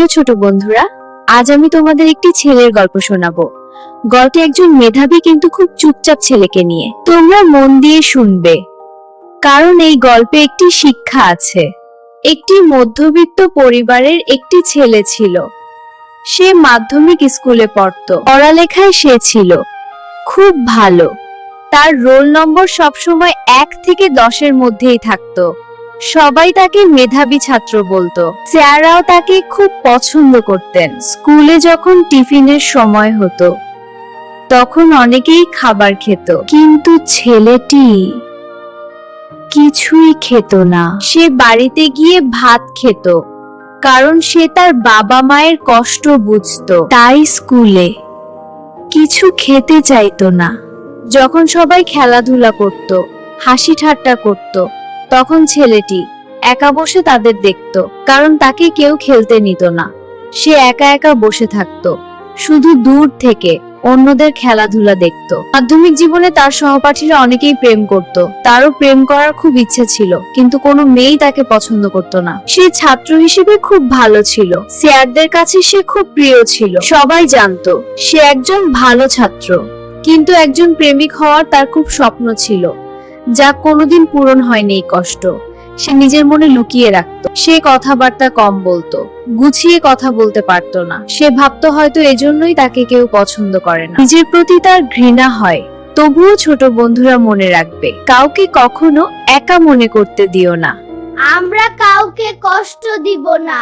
প্রিয় ছোট বন্ধুরা, আজ আমি তোমাদের একটি ছেলের গল্প শোনাবো। গল্পে একজন মেধাবী কিন্তু খুব চুপচাপ ছেলেকে নিয়ে। তোমরা মন দিয়ে শুনবে, কারণ এই গল্পে একটি শিক্ষা আছে। একটি মধ্যবিত্ত পরিবারের একটি ছেলে ছিল। সে মাধ্যমিক স্কুলে পড়তো। পড়ালেখায় সে ছিল খুব ভালো। তার রোল নম্বর সবসময় 1 থেকে 10-এর মধ্যেই থাকতো। সবাই তাকে মেধাবী ছাত্র বলতো। স্যাররাও তাকে খুব পছন্দ করতেন। স্কুলে যখন টিফিনের সময় হতো, তখন অনেকেই খাবার খেত, কিন্তু ছেলেটি কিছুই খেত না। সে বাড়িতে গিয়ে ভাত খেত, কারণ সে তার বাবা মায়ের কষ্ট বুঝতো। তাই স্কুলে কিছু খেতে চাইতো না। যখন সবাই খেলাধুলা করত, হাসি ঠাট্টা করত, তখন ছেলেটি একা বসে তাদের দেখত, কারণ তাকে কেউ খেলতে নিত না। সে একা একা বসে থাকত, শুধু দূর থেকে অন্যদের খেলাধুলা দেখত। মাধ্যমিক জীবনে তার সহপাঠীরা অনেকেই প্রেম করত। তারও প্রেম করার খুব ইচ্ছে ছিল, কিন্তু কোনো মেয়েই তাকে পছন্দ করত না। সে ছাত্র হিসেবে খুব ভালো ছিল। স্যারদের কাছে সে খুব প্রিয় ছিল। সবাই জানতো সে একজন ভালো ছাত্র। কিন্তু একজন প্রেমিক হওয়ার তার খুব স্বপ্ন ছিল, যা কোনোদিন পূরণ হয়নি। এই কষ্ট সে নিজের মনে লুকিয়ে রাখতো। সে কথাবার্তা কম বলতো, গুছিয়ে কথা বলতে পারতো না। সে ভাবতো হয়তো এজন্যই তাকে কেউ পছন্দ করে না। নিজের প্রতি তার ঘৃণা হয়। তবুও ছোট বন্ধুরা মনে রাখবে, কাউকে কখনো একা মনে করতে দিও না। আমরা কাউকে কষ্ট দিব না।